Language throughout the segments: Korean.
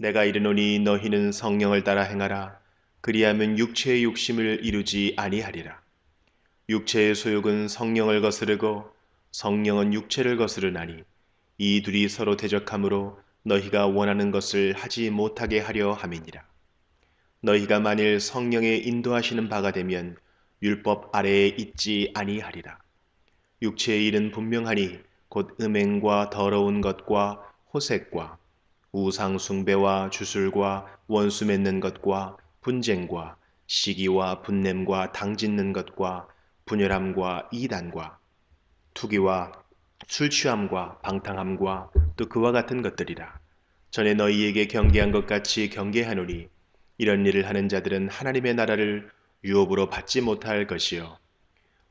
내가 이르노니 너희는 성령을 따라 행하라. 그리하면 육체의 욕심을 이루지 아니하리라. 육체의 소욕은 성령을 거스르고 성령은 육체를 거스르나니 이 둘이 서로 대적하므로 너희가 원하는 것을 하지 못하게 하려 함이니라. 너희가 만일 성령의 인도하시는 바가 되면 율법 아래에 있지 아니하리라. 육체의 일은 분명하니 곧 음행과 더러운 것과 호색과 우상 숭배와 주술과 원수 맺는 것과 분쟁과 시기와 분냄과 당짓는 것과 분열함과 이단과 투기와 술 취함과 방탕함과 또 그와 같은 것들이라. 전에 너희에게 경계한 것 같이 경계하노니 이런 일을 하는 자들은 하나님의 나라를 유업으로 받지 못할 것이요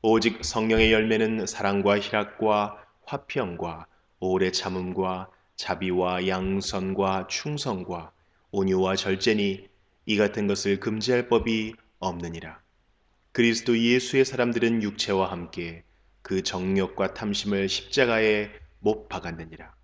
오직 성령의 열매는 사랑과 희락과 화평과 오래 참음과 자비와 양선과 충성과 온유와 절제니 이 같은 것을 금지할 법이 없느니라. 그리스도 예수의 사람들은 육체와 함께 그 정욕과 탐심을 십자가에 못 박았느니라.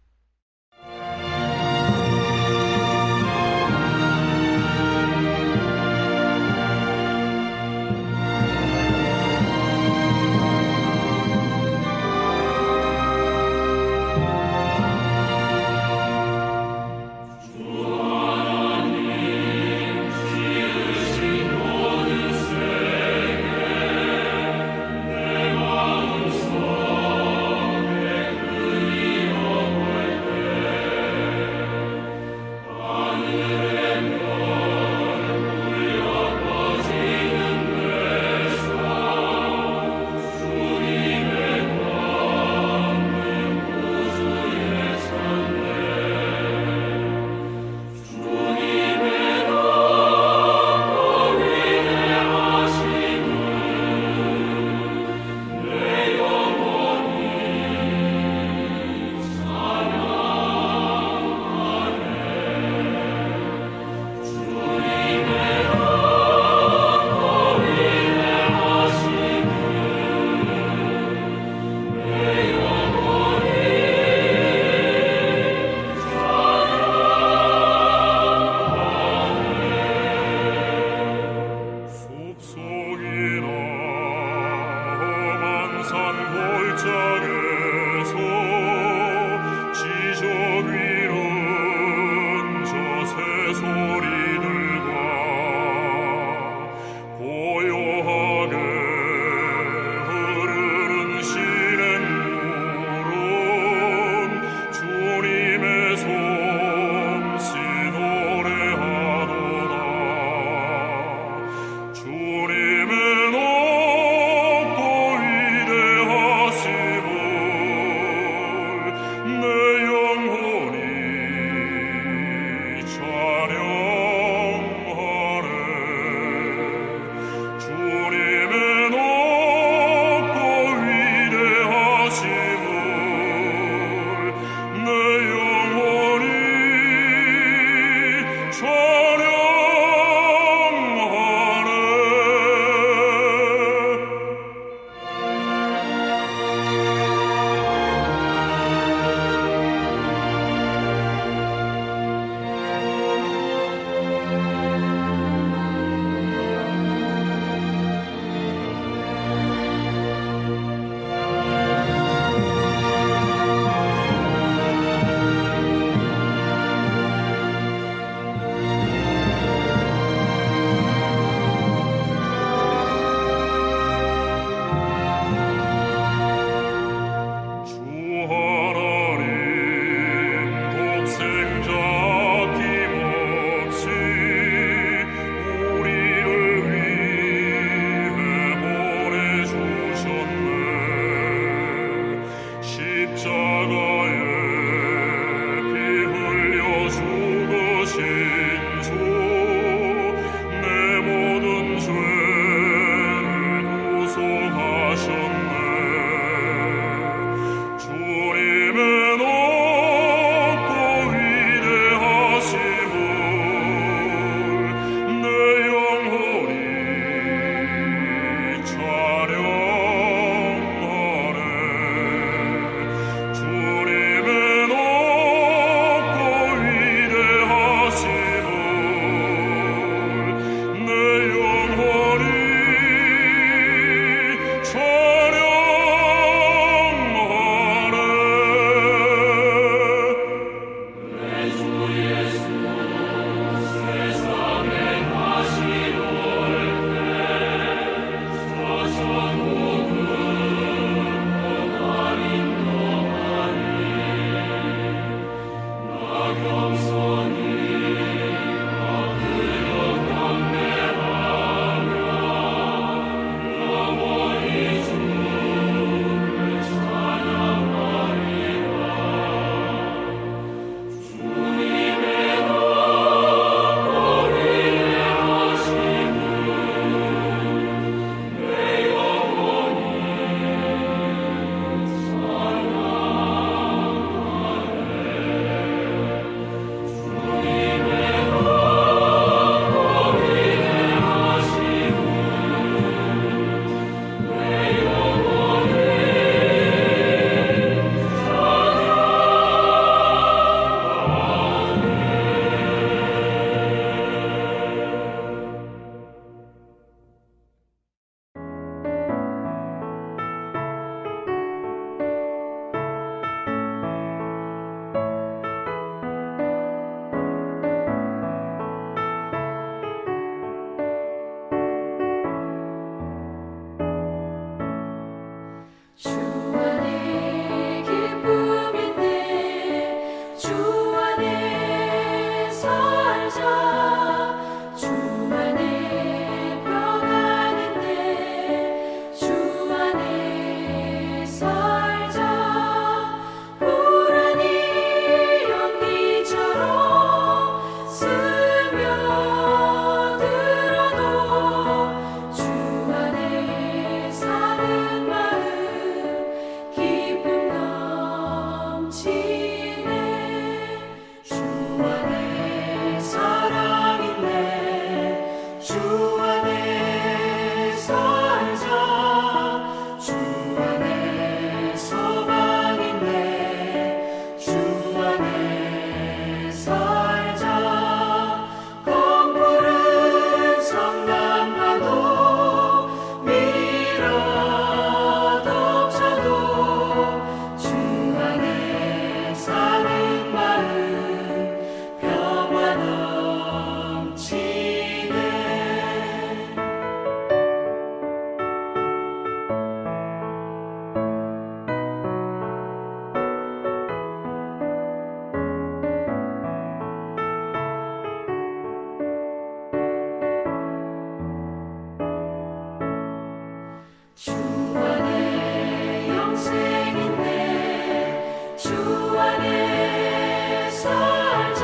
주 안에 영생 있네. 주 안에 살자.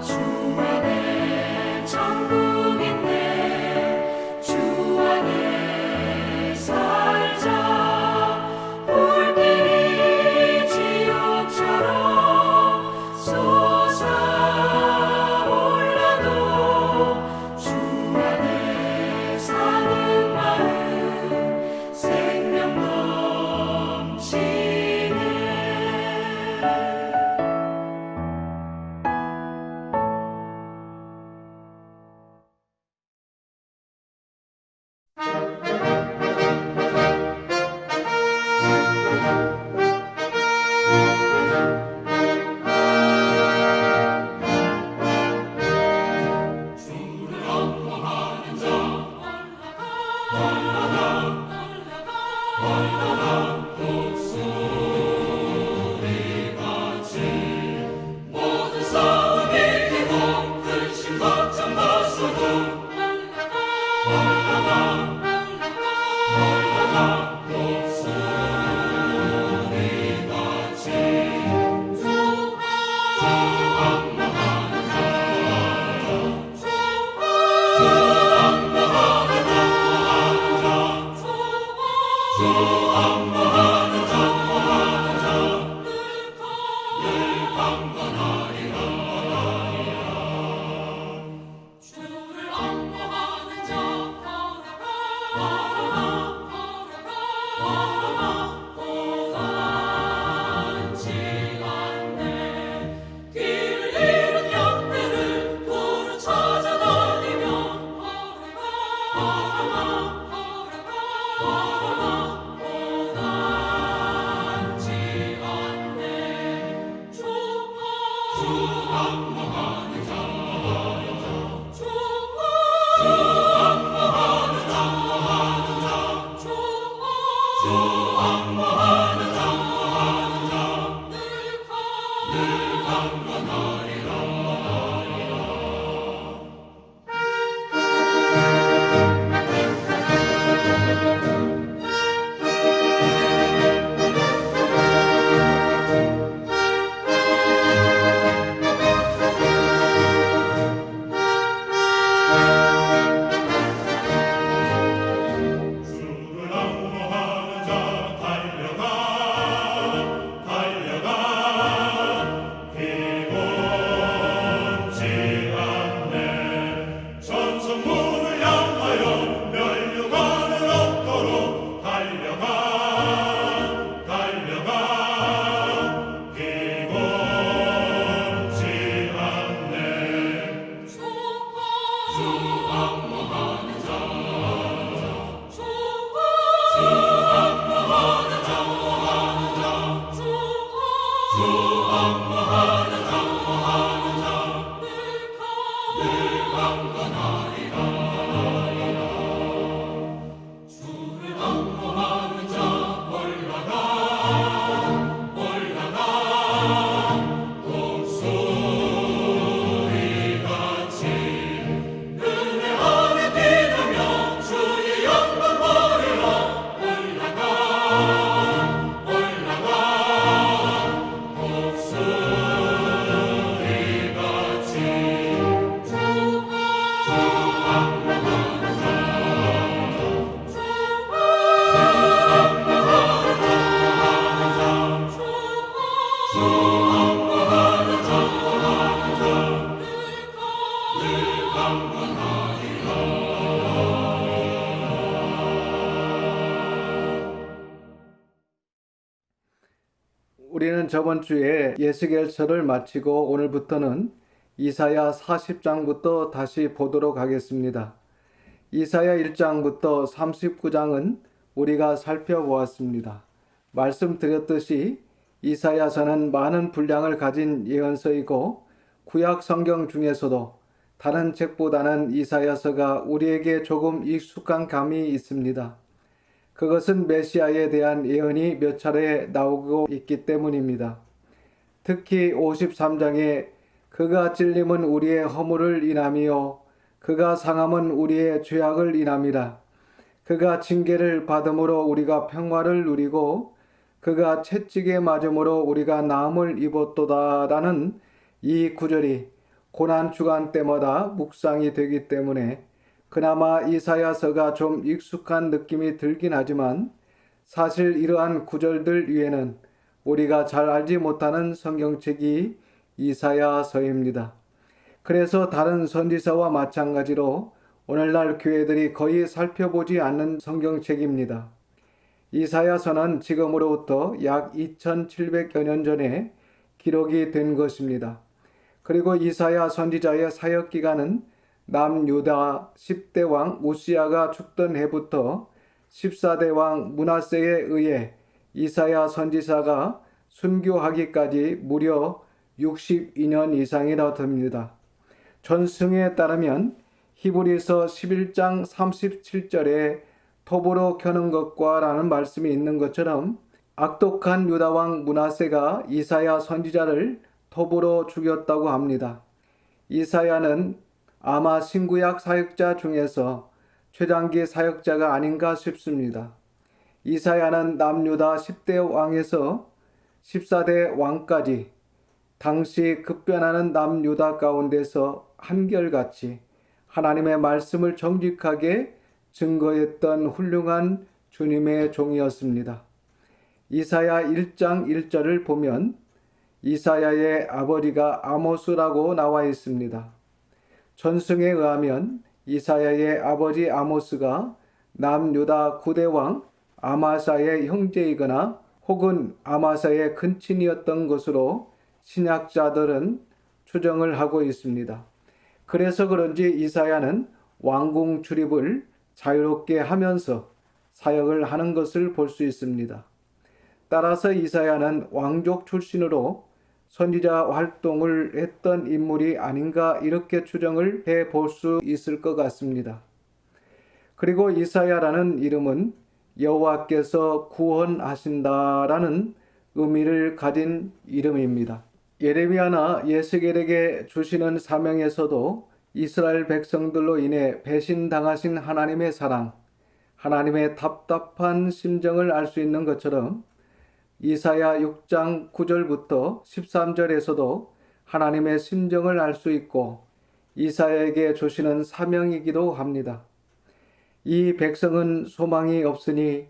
주 안에 천국 있네. 주 안에 살자. 불길이 지옥처럼 솟아올라도 주 안에 사는 마음 생명 넘치네. 모든 싸움 이기고 근심 걱정 벗어도 주를 옹호하는 자 고난지 않네. 길을 잃은 영들을 도로 찾아다니며 고난지 않네. 주 옹호하는 자 전선문을 향하여 멸류관을 얻도록 달려가 기곤지 않네. 주 옹호하는 자 우리는 저번 주에 예스겔서를 마치고 오늘부터는 이사야 40장부터 다시 보도록 하겠습니다. 이사야 1장부터 39장은 우리가 살펴보았습니다. 말씀드렸듯이 이사야서는 많은 분량을 가진 예언서이고 구약 성경 중에서도 다른 책보다는 이사야서가 우리에게 조금 익숙한 감이 있습니다. 그것은 메시아에 대한 예언이 몇 차례 나오고 있기 때문입니다. 특히 53장에 그가 찔림은 우리의 허물을 인함이요 그가 상함은 우리의 죄악을 인함이라. 그가 징계를 받음으로 우리가 평화를 누리고 그가 채찍에 맞음으로 우리가 나음을 입었도다라는 이 구절이 고난 주간 때마다 묵상이 되기 때문에 그나마 이사야서가 좀 익숙한 느낌이 들긴 하지만 사실 이러한 구절들 위에는 우리가 잘 알지 못하는 성경책이 이사야서입니다. 그래서 다른 선지서와 마찬가지로 오늘날 교회들이 거의 살펴보지 않는 성경책입니다. 이사야서는 지금으로부터 약 2700여 년 전에 기록이 된 것입니다. 그리고 이사야 선지자의 사역 기간은 남유다 10대 왕 우시야가 죽던 해부터 14대 왕 므낫세에 의해 이사야 선지자가 순교하기까지 무려 62년 이상이나 됩니다. 전승에 따르면 히브리서 11장 37절에 톱으로 켜는 것과 라는 말씀이 있는 것처럼 악독한 유다왕 므낫세가 이사야 선지자를 톱으로 죽였다고 합니다. 이사야는 아마 신구약 사역자 중에서 최장기 사역자가 아닌가 싶습니다. 이사야는 남유다 10대 왕에서 14대 왕까지 당시 급변하는 남유다 가운데서 한결같이 하나님의 말씀을 정직하게 증거했던 훌륭한 주님의 종이었습니다. 이사야 1장 1절을 보면 이사야의 아버지가 아모스라고 나와 있습니다. 전승에 의하면 이사야의 아버지 아모스가 남유다 9대 왕 아마사의 형제이거나 혹은 아마사의 근친이었던 것으로 신학자들은 추정을 하고 있습니다. 그래서 그런지 이사야는 왕궁 출입을 자유롭게 하면서 사역을 하는 것을 볼 수 있습니다. 따라서 이사야는 왕족 출신으로 선지자 활동을 했던 인물이 아닌가 이렇게 추정을 해 볼 수 있을 것 같습니다. 그리고 이사야라는 이름은 여호와께서 구원하신다라는 의미를 가진 이름입니다. 예레미야나 예스겔에게 주시는 사명에서도 이스라엘 백성들로 인해 배신당하신 하나님의 사랑, 하나님의 답답한 심정을 알 수 있는 것처럼 이사야 6장 9절부터 13절에서도 하나님의 심정을 알 수 있고 이사야에게 주시는 사명이기도 합니다. 이 백성은 소망이 없으니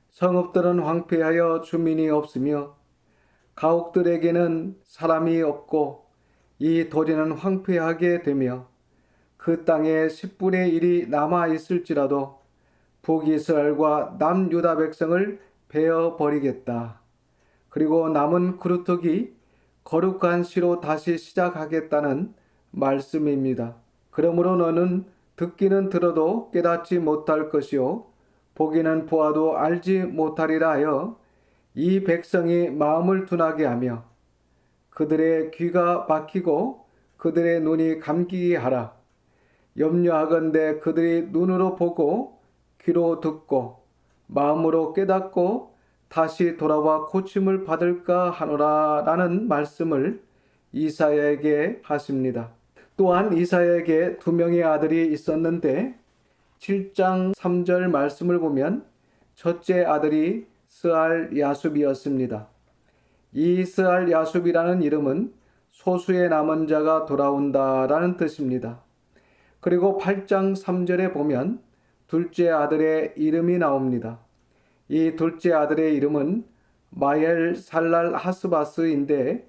성읍들은 황폐하여 주민이 없으며 가옥들에게는 사람이 없고 이 도리는 황폐하게 되며 그 땅에 10분의 1이 남아 있을지라도 북이스라엘과 남유다 백성을 베어 버리겠다. 그리고 남은 그루터기 거룩한 시로 다시 시작하겠다는 말씀입니다. 그러므로 너는 듣기는 들어도 깨닫지 못할 것이요 보기는 보아도 알지 못하리라 하여 이 백성이 마음을 둔하게 하며 그들의 귀가 막히고 그들의 눈이 감기게 하라. 염려하건대 그들이 눈으로 보고 귀로 듣고 마음으로 깨닫고 다시 돌아와 고침을 받을까 하노라 라는 말씀을 이사야에게 하십니다. 또한 이사야에게 2명의 아들이 있었는데 7장 3절 말씀을 보면 첫째 아들이 스알 야숲이었습니다. 이 스알 야숲이라는 이름은 소수의 남은 자가 돌아온다라는 뜻입니다. 그리고 8장 3절에 보면 둘째 아들의 이름이 나옵니다. 이 둘째 아들의 이름은 마엘 살랄 하스바스인데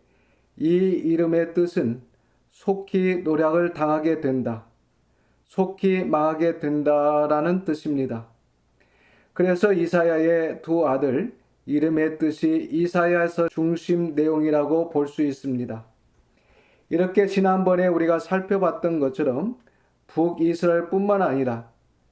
이 이름의 뜻은 속히 노략을 당하게 된다, 속히 망하게 된다라는 뜻입니다. 그래서 이사야의 두 아들 이름의 뜻이 이사야서 중심 내용이라고 볼 수 있습니다. 이렇게 지난번에 우리가 살펴봤던 것처럼 북이스라엘뿐만 아니라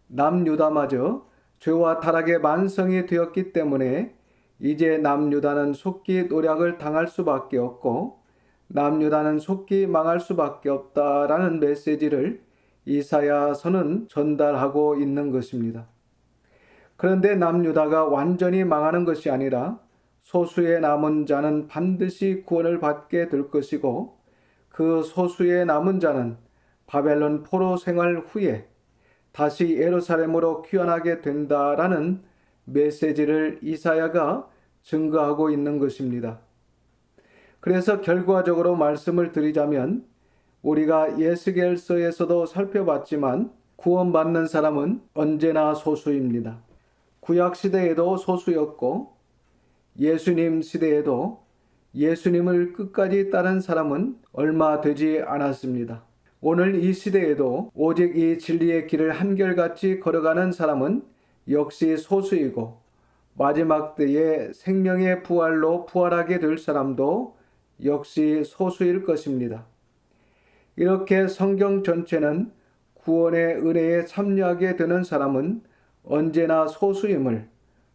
남유다마저 죄와 타락의 만성이 되었기 때문에 이제 남유다는 속히 노략을 당할 수밖에 없고 남유다는 속히 망할 수밖에 없다라는 메시지를 이사야서는 전달하고 있는 것입니다. 그런데 남유다가 완전히 망하는 것이 아니라 소수의 남은 자는 반드시 구원을 받게 될 것이고 그 소수의 남은 자는 바벨론 포로 생활 후에 다시 예루살렘으로 귀환하게 된다라는 메시지를 이사야가 증거하고 있는 것입니다. 그래서 결과적으로 말씀을 드리자면 우리가 예스겔서에서도 살펴봤지만 구원받는 사람은 언제나 소수입니다. 구약 시대에도 소수였고 예수님 시대에도 예수님을 끝까지 따른 사람은 얼마 되지 않았습니다. 오늘 이 시대에도 오직 이 진리의 길을 한결같이 걸어가는 사람은 역시 소수이고 마지막 때에 생명의 부활로 부활하게 될 사람도 역시 소수일 것입니다. 이렇게 성경 전체는 구원의 은혜에 참여하게 되는 사람은 언제나 소수임을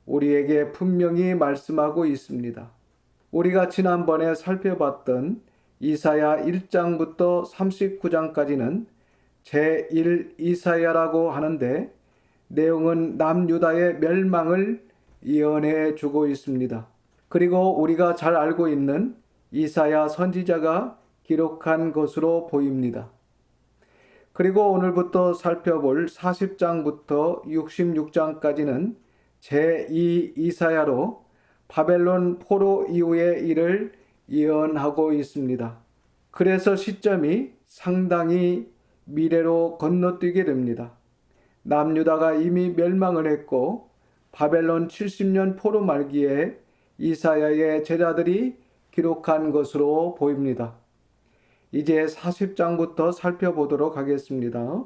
우리에게 분명히 말씀하고 있습니다. 우리가 지난번에 살펴봤던 이사야 1장부터 39장까지는 제1 이사야라고 하는데 내용은 남유다의 멸망을 예언해 주고 있습니다. 그리고 우리가 잘 알고 있는 이사야 선지자가 기록한 것으로 보입니다. 그리고 오늘부터 살펴볼 40장부터 66장까지는 제2 이사야로 바벨론 포로 이후의 일을 예언하고 있습니다. 그래서 시점이 상당히 미래로 건너뛰게 됩니다. 남유다가 이미 멸망을 했고 바벨론 70년 포로 말기에 이사야의 제자들이 기록한 것으로 보입니다. 이제 40장부터 살펴보도록 하겠습니다.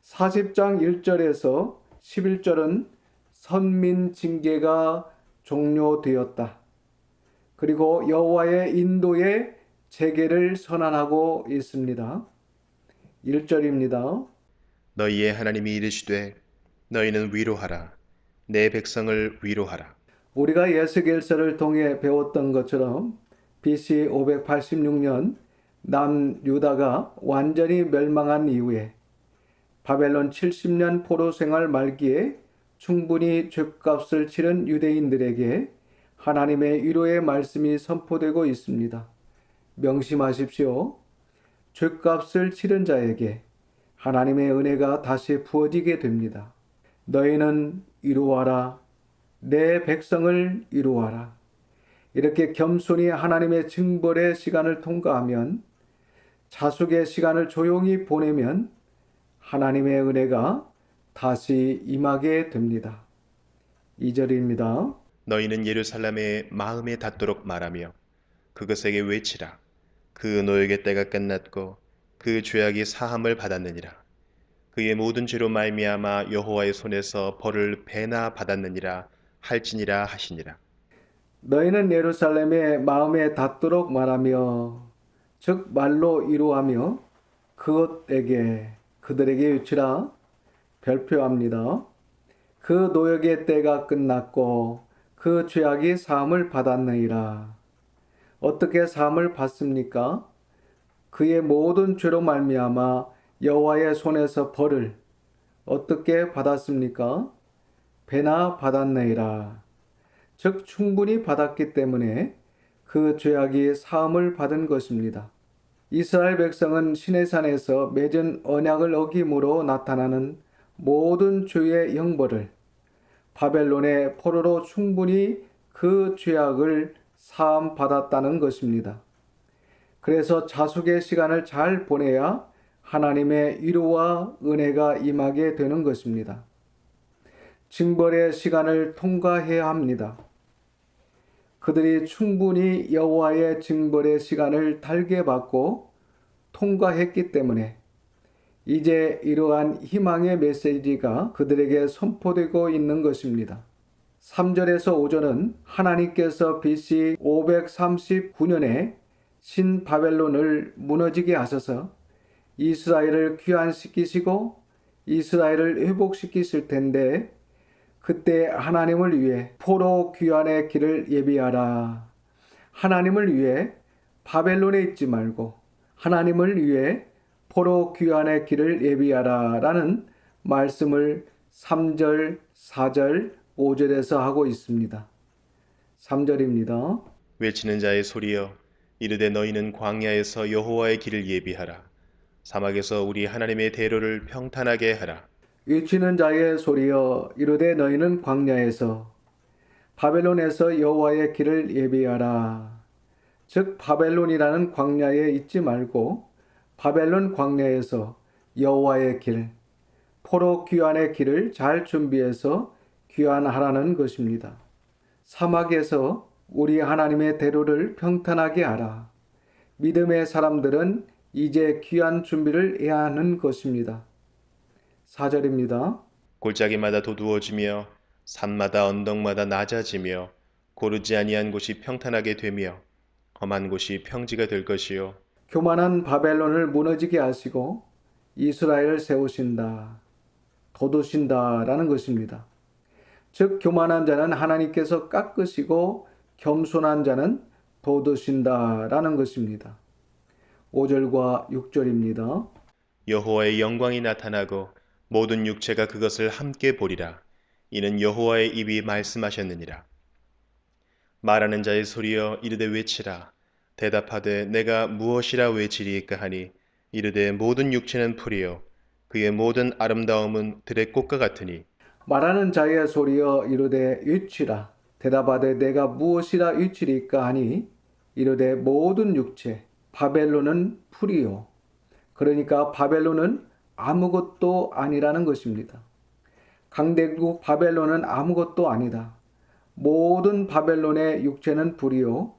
40장 1절에서 11절은 선민 징계가 종료되었다. 그리고 여호와의 인도의 재개를 선언하고 있습니다. 1절입니다. 너희의 하나님이 이르시되 너희는 위로하라. 내 백성을 위로하라. 우리가 예스겔서를 통해 배웠던 것처럼 BC 586년 남유다가 완전히 멸망한 이후에 바벨론 70년 포로 생활 말기에 충분히 죗값을 치른 유대인들에게 하나님의 위로의 말씀이 선포되고 있습니다. 명심하십시오. 죗값을 치른 자에게 하나님의 은혜가 다시 부어지게 됩니다. 너희는 이루어라. 내 백성을 이루어라. 이렇게 겸손히 하나님의 징벌의 시간을 통과하면 자숙의 시간을 조용히 보내면 하나님의 은혜가 다시 임하게 됩니다. 2절입니다. 너희는 예루살렘에 마음에 닿도록 말하며 그것에게 외치라. 그 노역의 때가 끝났고 그 죄악이 사함을 받았느니라. 그의 모든 죄로 말미암아 여호와의 손에서 벌을 배나 받았느니라 할지니라 하시니라. 너희는 예루살렘에 마음에 닿도록 말하며 즉 말로 이루하며 그들에게 외치라. 별표합니다. 그 노역의 때가 끝났고 그 죄악이 사함을 받았느니라. 어떻게 사함을 받습니까? 그의 모든 죄로 말미암아 여호와의 손에서 벌을 어떻게 받았습니까? 배나 받았느니라. 즉 충분히 받았기 때문에 그 죄악이 사함을 받은 것입니다. 이스라엘 백성은 시내산에서 맺은 언약을 어김으로 나타나는 모든 죄의 형벌을 바벨론의 포로로 충분히 그 죄악을 사함 받았다는 것입니다. 그래서 자숙의 시간을 잘 보내야 하나님의 위로와 은혜가 임하게 되는 것입니다. 징벌의 시간을 통과해야 합니다. 그들이 충분히 여호와의 징벌의 시간을 달게 받고 통과했기 때문에 이제 이러한 희망의 메시지가 그들에게 선포되고 있는 것입니다. 3절에서 5절은 하나님께서 BC 539년에 신바벨론을 무너지게 하셔서 이스라엘을 귀환시키시고 이스라엘을 회복시키실 텐데 그때 하나님을 위해 포로 귀환의 길을 예비하라. 하나님을 위해 바벨론에 있지 말고 하나님을 위해 포로 귀환의 길을 예비하라 라는 말씀을 3절, 4절, 5절에서 하고 있습니다. 3절입니다. 외치는 자의 소리여 이르되 너희는 광야에서 여호와의 길을 예비하라. 사막에서 우리 하나님의 대로를 평탄하게 하라. 외치는 자의 소리여 이르되 너희는 광야에서 바벨론에서 여호와의 길을 예비하라. 즉 바벨론이라는 광야에 있지 말고 바벨론 광야에서 여호와의 길, 포로 귀환의 길을 잘 준비해서 귀환하라는 것입니다. 사막에서 우리 하나님의 대로를 평탄하게 하라. 믿음의 사람들은 이제 귀환 준비를 해야 하는 것입니다. 4절입니다. 골짜기마다 도두어지며 산마다 언덕마다 낮아지며 고르지 아니한 곳이 평탄하게 되며 험한 곳이 평지가 될 것이요 교만한 바벨론을 무너지게 하시고 이스라엘을 세우신다, 돋우신다라는 것입니다. 즉 교만한 자는 하나님께서 깎으시고 겸손한 자는 돋우신다라는 것입니다. 5절과 6절입니다. 여호와의 영광이 나타나고 모든 육체가 그것을 함께 보리라. 이는 여호와의 입이 말씀하셨느니라. 말하는 자의 소리여 이르되 외치라. 대답하되 내가 무엇이라 외치리이까 하니 이르되 모든 육체는 풀이요 그의 모든 아름다움은 들의 꽃과 같으니 말하는 자의 소리여 이르되 외치라. 대답하되 내가 무엇이라 외치리이까 하니 이르되 모든 육체 바벨론은 풀이요. 그러니까 바벨론은 아무것도 아니라는 것입니다. 강대국 바벨론은 아무것도 아니다. 모든 바벨론의 육체는 불이요.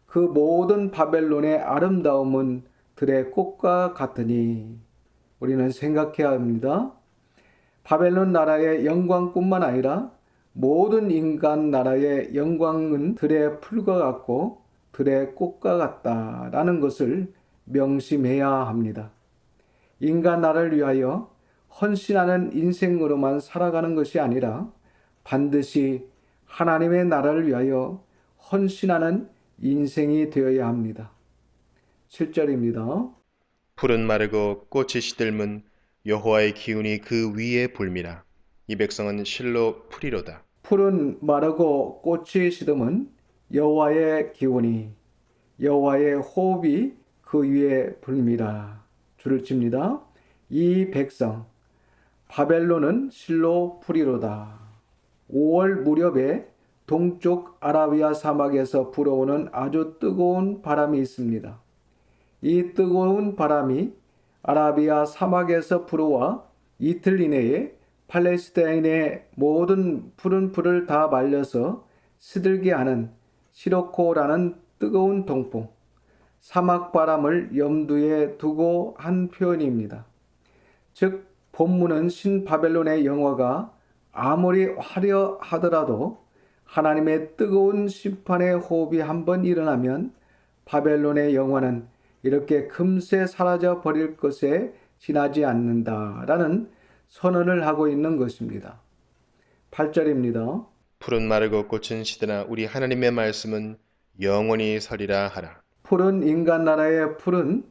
그 모든 바벨론의 아름다움은 들의 꽃과 같으니 우리는 생각해야 합니다. 바벨론 나라의 영광뿐만 아니라 모든 인간 나라의 영광은 들의 풀과 같고 들의 꽃과 같다라는 것을 명심해야 합니다. 인간 나라를 위하여 헌신하는 인생으로만 살아가는 것이 아니라 반드시 하나님의 나라를 위하여 헌신하는 인생이 되어야 합니다. 7절입니다. 풀은 마르고 꽃이 시들면 여호와의 기운이 그 위에 불미라. 이 백성은 실로 풀이로다. 풀은 마르고 꽃이 시듬은 여호와의 기운이 여호와의 호흡이 그 위에 불미라. 줄을 칩니다. 이 백성 바벨론은 실로 풀이로다. 5월 무렵에 동쪽 아라비아 사막에서 불어오는 아주 뜨거운 바람이 있습니다. 이 뜨거운 바람이 아라비아 사막에서 불어와 이틀 이내에 팔레스타인의 모든 푸른 풀을 다 말려서 시들게 하는 시로코라는 뜨거운 동풍, 사막 바람을 염두에 두고 한 표현입니다. 즉 본문은 신바벨론의 영화가 아무리 화려하더라도 하나님의 뜨거운 심판의 호흡이 한번 일어나면 바벨론의 영화는 이렇게 금세 사라져 버릴 것에 지나지 않는다라는 선언을 하고 있는 것입니다. 8절입니다. 풀은 마르고 꽃은 시드나 우리 하나님의 말씀은 영원히 서리라 하라. 풀은 인간 나라의 풀은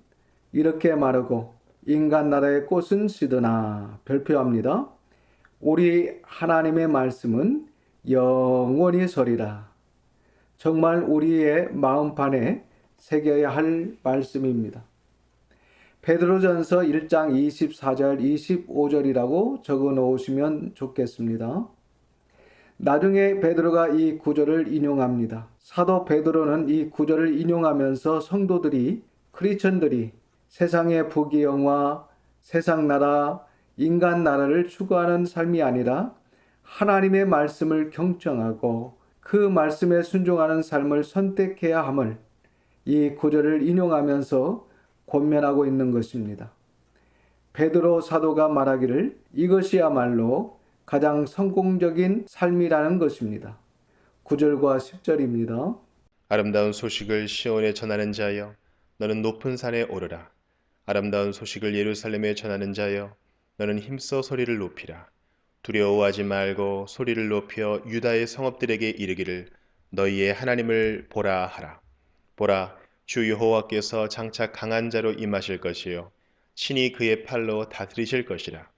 이렇게 마르고 인간 나라의 꽃은 시드나 별표합니다. 우리 하나님의 말씀은 영원히 서리라. 정말 우리의 마음판에 새겨야 할 말씀입니다. 베드로전서 1장 24절 25절이라고 적어 놓으시면 좋겠습니다. 나중에 베드로가 이 구절을 인용합니다. 사도 베드로는 이 구절을 인용하면서 성도들이 크리스천들이 세상의 부귀영화, 세상 나라, 인간 나라를 추구하는 삶이 아니라 하나님의 말씀을 경청하고 그 말씀에 순종하는 삶을 선택해야 함을 이 구절을 인용하면서 권면하고 있는 것입니다. 베드로 사도가 말하기를 이것이야말로 가장 성공적인 삶이라는 것입니다. 9절과 10절입니다. 아름다운 소식을 시온에 전하는 자여 너는 높은 산에 오르라. 아름다운 소식을 예루살렘에 전하는 자여 너는 힘써 소리를 높이라. 두려워하지 말고 소리를 높여 유다의 성읍들에게 이르기를 너희의 하나님을 보라 하라. 보라 주 여호와께서 장차 강한 자로 임하실 것이요 친히 그의 팔로 다스리실 것이라.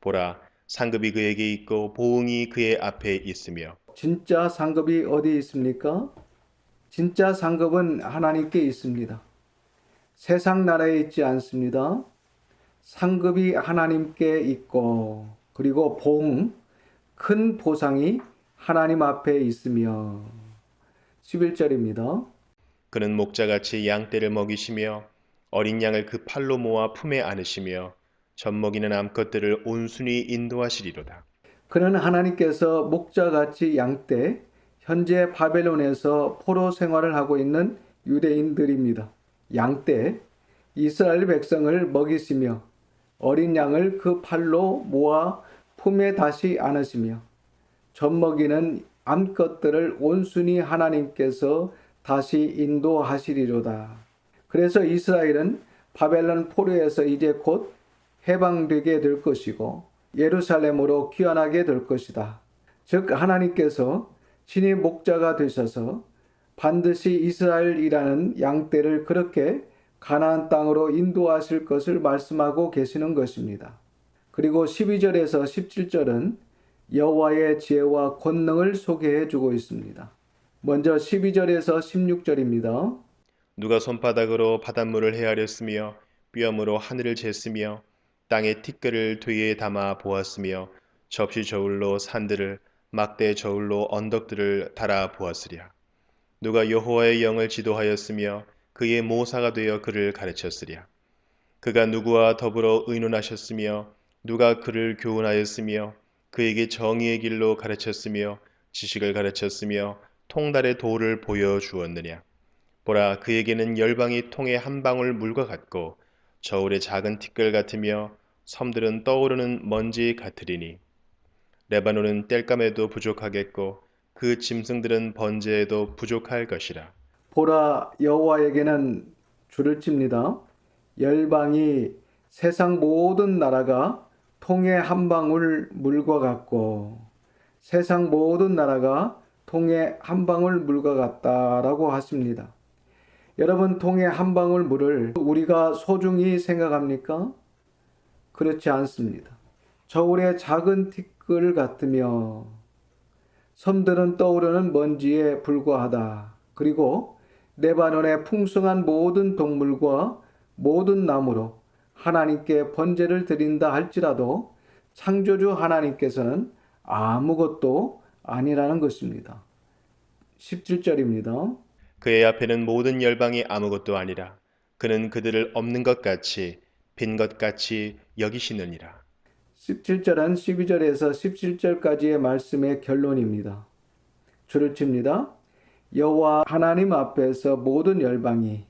보라 상급이 그에게 있고 보응이 그의 앞에 있으며 진짜 상급이 어디 있습니까? 진짜 상급은 하나님께 있습니다. 세상 나라에 있지 않습니다. 상급이 하나님께 있고 그리고 큰 보상이 하나님 앞에 있으며 11절입니다. 그는 목자같이 양떼를 먹이시며 어린 양을 그 팔로 모아 품에 안으시며 젖먹이는 암컷들을 온순히 인도하시리로다. 그는 하나님께서 목자같이 양떼, 현재 바벨론에서 포로 생활을 하고 있는 유대인들입니다. 양떼, 이스라엘 백성을 먹이시며 어린 양을 그 팔로 모아 품에 다시 안으시며 젖먹이는 암것들을 온순히 하나님께서 다시 인도하시리로다. 그래서 이스라엘은 바벨론 포로에서 이제 곧 해방되게 될 것이고 예루살렘으로 귀환하게 될 것이다. 즉 하나님께서 친히 목자가 되셔서 반드시 이스라엘이라는 양떼를 그렇게 가나안 땅으로 인도하실 것을 말씀하고 계시는 것입니다. 그리고 12절에서 17절은 여호와의 지혜와 권능을 소개해 주고 있습니다. 먼저 12절에서 16절입니다. 누가 손바닥으로 바닷물을 헤아렸으며 뼘으로 하늘을 쟀으며 땅의 티끌을 뒤에 담아 보았으며 접시 저울로 산들을 막대 저울로 언덕들을 달아 보았으랴. 누가 여호와의 영을 지도하였으며 그의 모사가 되어 그를 가르쳤으랴. 그가 누구와 더불어 의논하셨으며 누가 그를 교훈하였으며 그에게 정의의 길로 가르쳤으며 지식을 가르쳤으며 통달의 도를 보여주었느냐. 보라, 그에게는 열방이 통의 한 방울 물과 같고 저울의 작은 티끌 같으며 섬들은 떠오르는 먼지 같으리니 레바논은 땔감에도 부족하겠고 그 짐승들은 번제에도 부족할 것이라. 보라 여호와에게는 줄을 칩니다. 열방이 세상 모든 나라가 통의 한 방울 물과 같고 세상 모든 나라가 통의 한 방울 물과 같다라고 하십니다. 여러분 통의 한 방울 물을 우리가 소중히 생각합니까? 그렇지 않습니다. 저울의 작은 티끌 같으며 섬들은 떠오르는 먼지에 불과하다. 그리고 레바논의 풍성한 모든 동물과 모든 나무로 하나님께 번제를 드린다 할지라도 창조주 하나님께서는 아무것도 아니라는 것입니다. 17절입니다. 그의 앞에는 모든 열방이 아무것도 아니라 그는 그들을 없는 것 같이 빈 것 같이 여기시느니라. 17절은 12절에서 17절까지의 말씀의 결론입니다. 줄을 칩니다. 여호와 하나님 앞에서 모든 열방이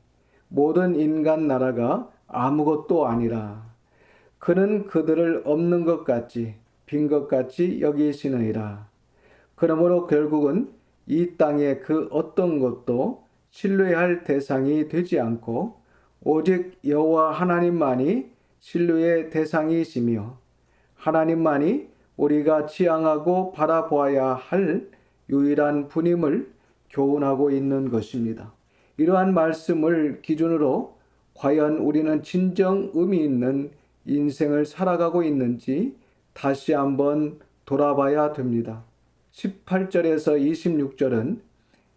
모든 인간 나라가 아무것도 아니라 그는 그들을 없는 것 같이 빈 것 같이 여기시느니라. 그러므로 결국은 이 땅의 그 어떤 것도 신뢰할 대상이 되지 않고 오직 여호와 하나님만이 신뢰의 대상이시며 하나님만이 우리가 지향하고 바라보아야 할 유일한 분임을 교훈하고 있는 것입니다. 이러한 말씀을 기준으로 과연 우리는 진정 의미 있는 인생을 살아가고 있는지 다시 한번 돌아봐야 됩니다. 18절에서 26절은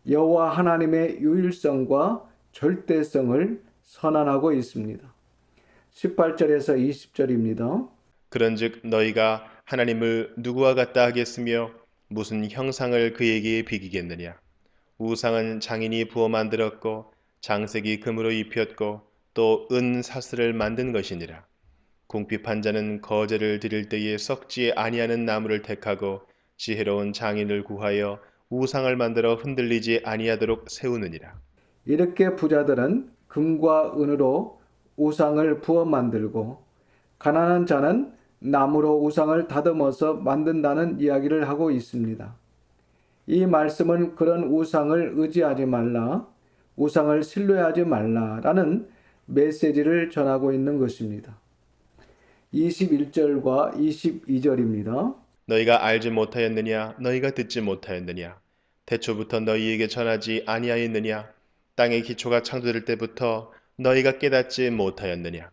여호와 하나님의 유일성과 절대성을 선언하고 있습니다. 18절에서 20절입니다. 그런즉 너희가 하나님을 누구와 같다 하겠으며 무슨 형상을 그에게 비기겠느냐. 우상은 장인이 부어 만들었고 장색이 금으로 입혔고 또 은 사슬을 만든 것이니라. 궁핍한 자는 거제를 드릴 때에 썩지 아니하는 나무를 택하고 지혜로운 장인을 구하여 우상을 만들어 흔들리지 아니하도록 세우느니라. 이렇게 부자들은 금과 은으로 우상을 부어 만들고 가난한 자는 나무로 우상을 다듬어서 만든다는 이야기를 하고 있습니다. 이 말씀은 그런 우상을 의지하지 말라, 우상을 신뢰하지 말라라는 메시지를 전하고 있는 것입니다. 21절과 22절입니다. 너희가 알지 못하였느냐? 너희가 듣지 못하였느냐? 태초부터 너희에게 전하지 아니하였느냐? 땅의 기초가 창조될 때부터 너희가 깨닫지 못하였느냐?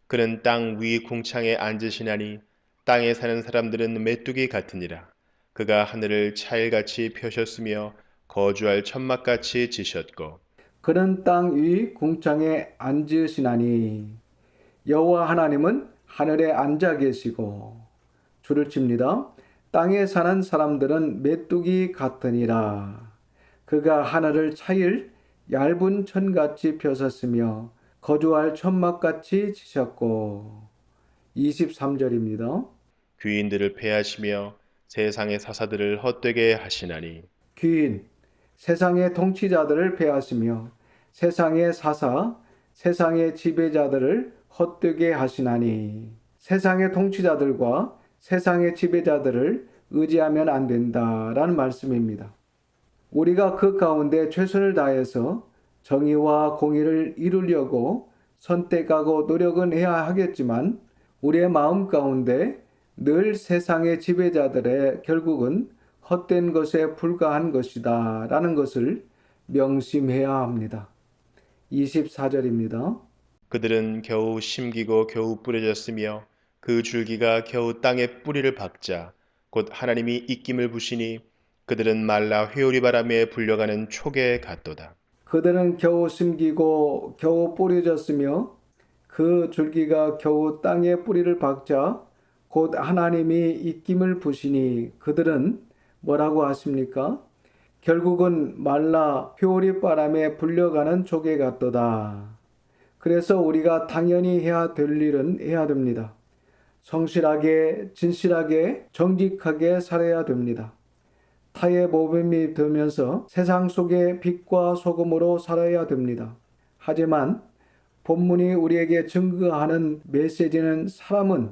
그는 땅 위 궁창에 앉으시나니 땅에 사는 사람들은 메뚜기 같으니라. 그가 하늘을 차일같이 펴셨으며 거주할 천막같이 지셨고 그는 땅 위 궁창에 앉으시나니 여호와 하나님은 하늘에 앉아 계시고 줄을 칩니다. 땅에 사는 사람들은 메뚜기 같으니라. 그가 하늘을 차일 얇은 천같이 펴섰으며 거주할 천막같이 지셨고. 23절입니다. 귀인들을 패하시며 세상의 사사들을 헛되게 하시나니 귀인, 세상의 통치자들을 패하시며 세상의 사사, 세상의 지배자들을 헛되게 하시나니. 세상의 통치자들과 세상의 지배자들을 의지하면 안 된다라는 말씀입니다. 우리가 그 가운데 최선을 다해서 정의와 공의를 이루려고 선택하고 노력은 해야 하겠지만 우리의 마음 가운데 늘 세상의 지배자들의 결국은 헛된 것에 불과한 것이다 라는 것을 명심해야 합니다. 24절입니다. 그들은 겨우 심기고 겨우 뿌려졌으며 그 줄기가 겨우 땅에 뿌리를 박자 곧 하나님이 입김을 부시니 그들은 말라 회오리 바람에 불려가는 촉에 같도다. 그들은 겨우 심기고 겨우 뿌려졌으며 그 줄기가 겨우 땅에 뿌리를 박자 곧 하나님이 입김을 부시니 그들은 뭐라고 하십니까? 결국은 말라 회오리 바람에 불려가는 촉에 같도다. 그래서 우리가 당연히 해야 될 일은 해야 됩니다. 성실하게, 진실하게, 정직하게 살아야 됩니다. 타의 모범이 되면서 세상 속의 빛과 소금으로 살아야 됩니다. 하지만 본문이 우리에게 증거하는 메시지는 사람은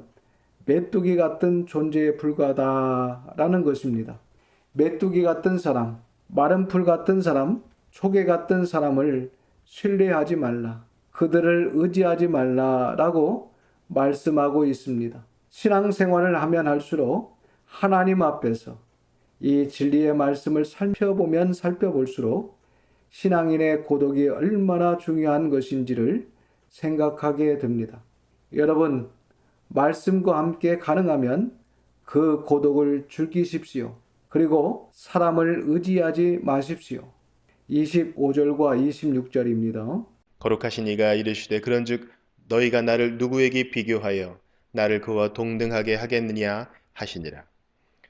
메뚜기 같은 존재에 불과하다라는 것입니다. 메뚜기 같은 사람, 마른 풀 같은 사람, 초계 같은 사람을 신뢰하지 말라. 그들을 의지하지 말라라고 말씀하고 있습니다. 신앙생활을 하면 할수록 하나님 앞에서 이 진리의 말씀을 살펴보면 살펴볼수록 신앙인의 고독이 얼마나 중요한 것인지를 생각하게 됩니다. 여러분, 말씀과 함께 가능하면 그 고독을 즐기십시오. 그리고 사람을 의지하지 마십시오. 25절과 26절입니다. 거룩하신 이가 이르시되 그런즉 너희가 나를 누구에게 비교하여 나를 그와 동등하게 하겠느냐 하시니라.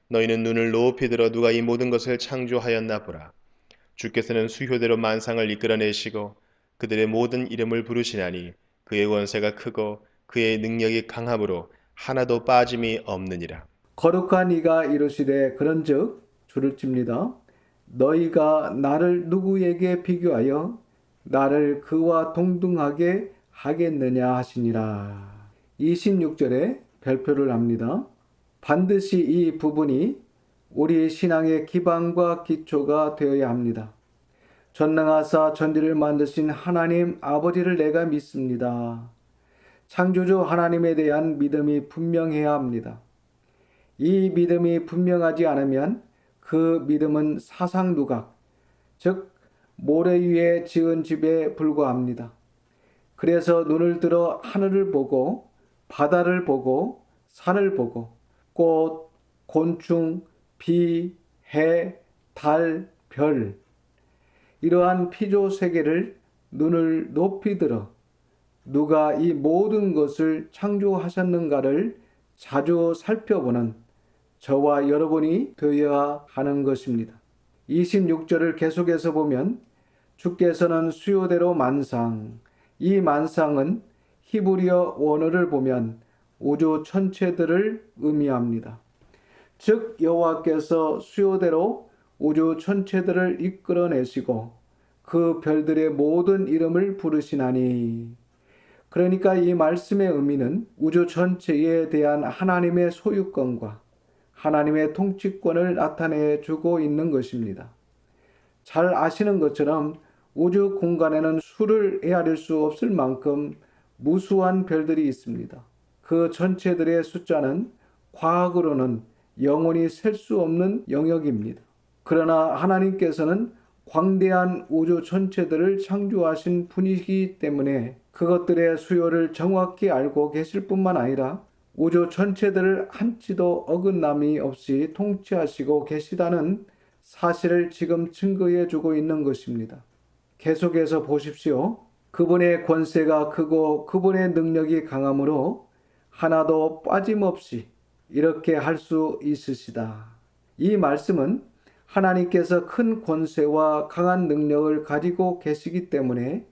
너희는 눈을 높이 들어 누가 이 모든 것을 창조하였나 보라. 주께서는 수효대로 만상을 이끌어내시고 그들의 모든 이름을 부르시나니 그의 권세가 크고 그의 능력이 강함으로 하나도 빠짐이 없느니라. 거룩한 이가 이르시되 그런즉 줄을 칩니다. 너희가 나를 누구에게 비교하여 나를 그와 동등하게 하겠느냐 하시니라. 26절에 별표를 합니다. 반드시 이 부분이 우리 신앙의 기반과 기초가 되어야 합니다. 전능하사 천지를 만드신 하나님 아버지를 내가 믿습니다. 창조주 하나님에 대한 믿음이 분명해야 합니다. 이 믿음이 분명하지 않으면 그 믿음은 사상누각, 즉 모래 위에 지은 집에 불과합니다. 그래서 눈을 들어 하늘을 보고 바다를 보고 산을 보고 꽃, 곤충, 비, 해, 달, 별 이러한 피조 세계를 눈을 높이 들어 누가 이 모든 것을 창조하셨는가를 자주 살펴보는 저와 여러분이 되어야 하는 것입니다. 26절을 계속해서 보면 주께서는 수요대로 만상, 이 만상은 히브리어 원어를 보면 우주 천체들을 의미합니다. 즉 여호와께서 수요대로 우주 천체들을 이끌어내시고 그 별들의 모든 이름을 부르시나니. 그러니까 이 말씀의 의미는 우주 전체에 대한 하나님의 소유권과 하나님의 통치권을 나타내 주고 있는 것입니다. 잘 아시는 것처럼 우주 공간에는 수를 헤아릴 수 없을 만큼 무수한 별들이 있습니다. 그 전체들의 숫자는 과학으로는 영원히 셀 수 없는 영역입니다. 그러나 하나님께서는 광대한 우주 전체들을 창조하신 분이기 때문에 그것들의 수요를 정확히 알고 계실 뿐만 아니라 우주 전체들을 한치도 어긋남이 없이 통치하시고 계시다는 사실을 지금 증거해 주고 있는 것입니다. 계속해서 보십시오. 그분의 권세가 크고 그분의 능력이 강함으로 하나도 빠짐없이 이렇게 할 수 있으시다. 이 말씀은 하나님께서 큰 권세와 강한 능력을 가지고 계시기 때문에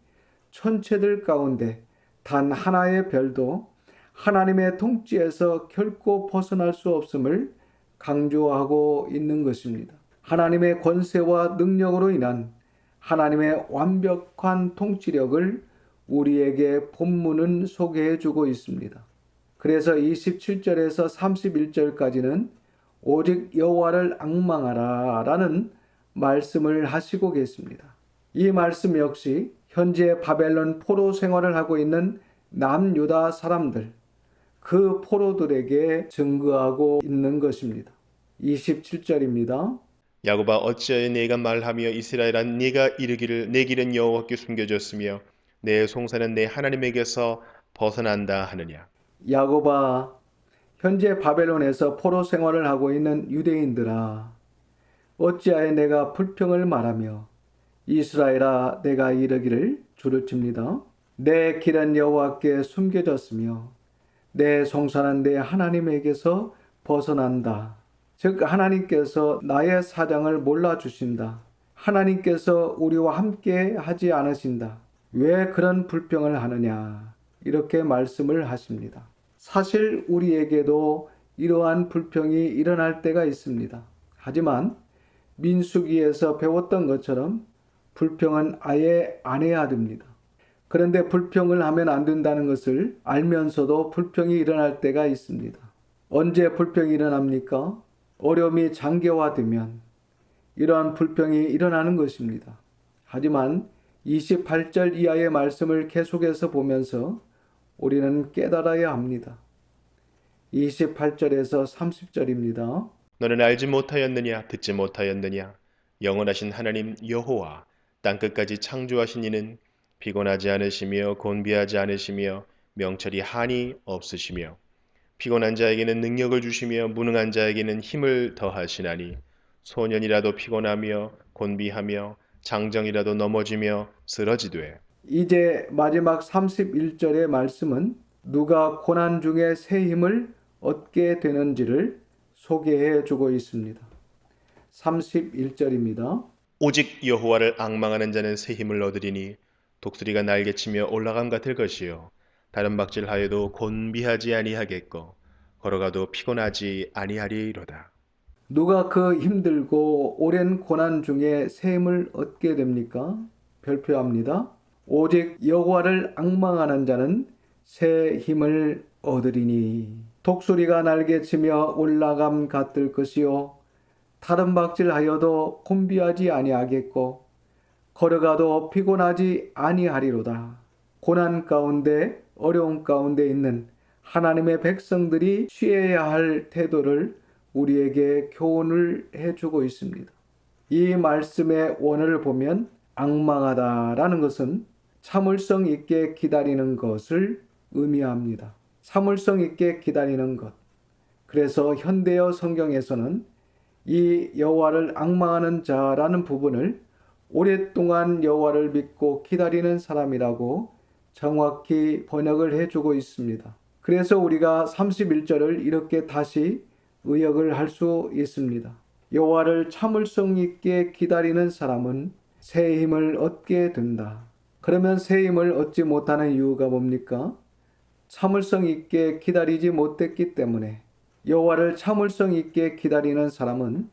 천체들 가운데 단 하나의 별도 하나님의 통치에서 결코 벗어날 수 없음을 강조하고 있는 것입니다. 하나님의 권세와 능력으로 인한 하나님의 완벽한 통치력을 우리에게 본문은 소개해 주고 있습니다. 그래서 27절에서 31절까지는 오직 여호와를 앙망하라 라는 말씀을 하시고 계십니다. 이 말씀 역시 현재 바벨론 포로 생활을 하고 있는 남유다 사람들, 그 포로들에게 증거하고 있는 것입니다. 27절입니다. 야곱아 어찌하여 네가 말하며 이스라엘아 네가 이르기를 내 길은 여호와께 숨겨졌으며 내 송사는 내 하나님에게서 벗어난다 하느냐. 야곱아, 현재 바벨론에서 포로 생활을 하고 있는 유대인들아, 어찌하여 내가 불평을 말하며 이스라엘아 내가 이르기를 줄을 칩니다. 내 길은 여호와께 숨겨졌으며 내 송사는 내 하나님에게서 벗어난다. 즉 하나님께서 나의 사정을 몰라주신다. 하나님께서 우리와 함께 하지 않으신다. 왜 그런 불평을 하느냐? 이렇게 말씀을 하십니다. 사실 우리에게도 이러한 불평이 일어날 때가 있습니다. 하지만 민수기에서 배웠던 것처럼 불평은 아예 안 해야 됩니다. 그런데 불평을 하면 안 된다는 것을 알면서도 불평이 일어날 때가 있습니다. 언제 불평이 일어납니까? 어려움이 장기화되면 이러한 불평이 일어나는 것입니다. 하지만 28절 이하의 말씀을 계속해서 보면서 우리는 깨달아야 합니다. 28절에서 30절입니다. 너는 알지 못하였느냐 듣지 못하였느냐 영원하신 하나님 여호와 땅끝까지 창조하신 이는 피곤하지 않으시며 곤비하지 않으시며 명철이 한이 없으시며 피곤한 자에게는 능력을 주시며 무능한 자에게는 힘을 더하시나니 소년이라도 피곤하며 곤비하며 장정이라도 넘어지며 쓰러지되. 이제 마지막 31절의 말씀은 누가 고난 중에 새 힘을 얻게 되는지를 소개해 주고 있습니다. 31절입니다. 오직 여호와를 앙망하는 자는 새 힘을 얻으리니 독수리가 날개치며 올라감 같을 것이요 다른 박질하여도 곤비하지 아니하겠고 걸어가도 피곤하지 아니하리이로다. 누가 그 힘들고 오랜 고난 중에 새 힘을 얻게 됩니까? 별표합니다. 오직 여호와를 앙망하는 자는 새 힘을 얻으리니 독수리가 날개치며 올라감 같을 것이요 다른 박질하여도 곤비하지 아니하겠고 걸어가도 피곤하지 아니하리로다. 고난 가운데 어려움 가운데 있는 하나님의 백성들이 취해야 할 태도를 우리에게 교훈을 해주고 있습니다. 이 말씀의 원어를 보면 앙망하다라는 것은 참을성 있게 기다리는 것을 의미합니다. 참을성 있게 기다리는 것. 그래서 현대어 성경에서는 이 여호와를 앙망하는 자라는 부분을 오랫동안 여호와를 믿고 기다리는 사람이라고 정확히 번역을 해주고 있습니다. 그래서 우리가 31절을 이렇게 다시 의역을 할 수 있습니다. 여호와를 참을성 있게 기다리는 사람은 새 힘을 얻게 된다. 그러면 새 힘을 얻지 못하는 이유가 뭡니까? 참을성 있게 기다리지 못했기 때문에. 여호와를 참을성 있게 기다리는 사람은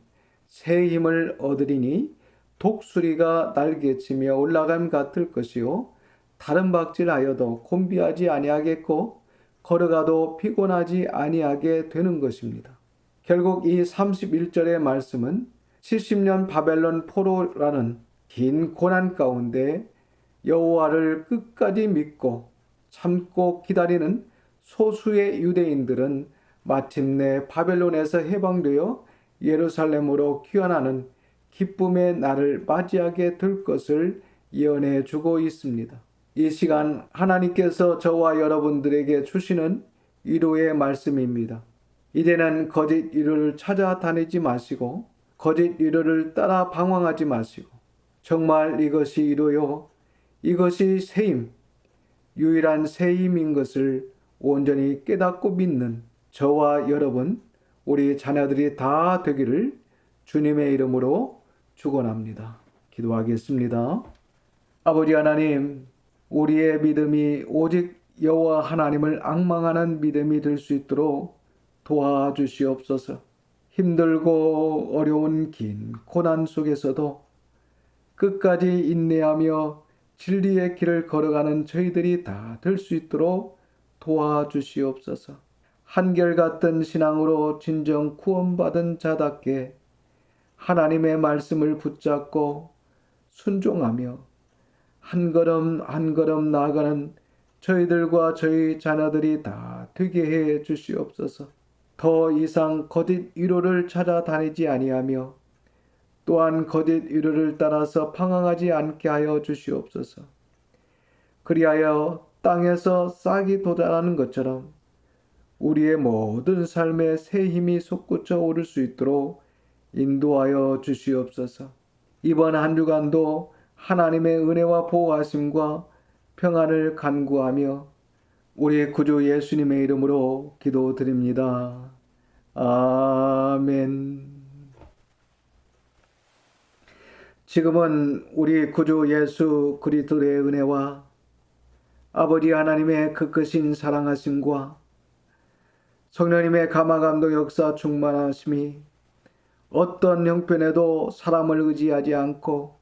새 힘을 얻으리니 독수리가 날개치며 올라감 같을 것이요 다른 박질하여도 곤비하지 아니하겠고 걸어가도 피곤하지 아니하게 되는 것입니다. 결국 이 31절의 말씀은 70년 바벨론 포로라는 긴 고난 가운데 여호와를 끝까지 믿고 참고 기다리는 소수의 유대인들은 마침내 바벨론에서 해방되어 예루살렘으로 귀환하는 기쁨의 날을 맞이하게 될 것을 예언해 주고 있습니다. 이 시간 하나님께서 저와 여러분들에게 주시는 위로의 말씀입니다. 이제는 거짓 위로를 찾아다니지 마시고 거짓 위로를 따라 방황하지 마시고 정말 이것이 위로요 이것이 새 힘, 유일한 새 힘인 것을 온전히 깨닫고 믿는 저와 여러분 우리 자녀들이 다 되기를 주님의 이름으로 축원합니다. 기도하겠습니다. 아버지 하나님, 우리의 믿음이 오직 여호와 하나님을 앙망하는 믿음이 될 수 있도록 도와주시옵소서. 힘들고 어려운 긴 고난 속에서도 끝까지 인내하며 진리의 길을 걸어가는 저희들이 다 될 수 있도록 도와주시옵소서. 한결같은 신앙으로 진정 구원받은 자답게 하나님의 말씀을 붙잡고 순종하며 한 걸음 한 걸음 나아가는 저희들과 저희 자녀들이 다 되게 해 주시옵소서. 더 이상 거짓 위로를 찾아다니지 아니하며 또한 거짓 위로를 따라서 방황하지 않게 하여 주시옵소서. 그리하여 땅에서 싹이 돋아나는 것처럼 우리의 모든 삶에 새 힘이 솟구쳐 오를 수 있도록 인도하여 주시옵소서. 이번 한 주간도 하나님의 은혜와 보호하심과 평안을 간구하며 우리 구주 예수님의 이름으로 기도드립니다. 아멘. 지금은 우리 구주 예수 그리스도의 은혜와 아버지 하나님의 그 크신 사랑하심과 성령님의 감화감동 역사 충만하심이 어떤 형편에도 사람을 의지하지 않고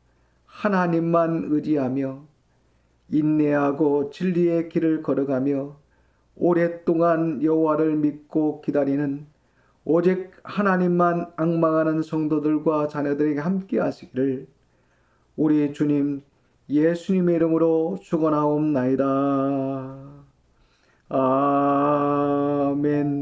하나님만 의지하며 인내하고 진리의 길을 걸어가며 오랫동안 여호와를 믿고 기다리는 오직 하나님만 앙망하는 성도들과 자녀들에게 함께 하시기를 우리 주님 예수님의 이름으로 축원하옵나이다. 아멘.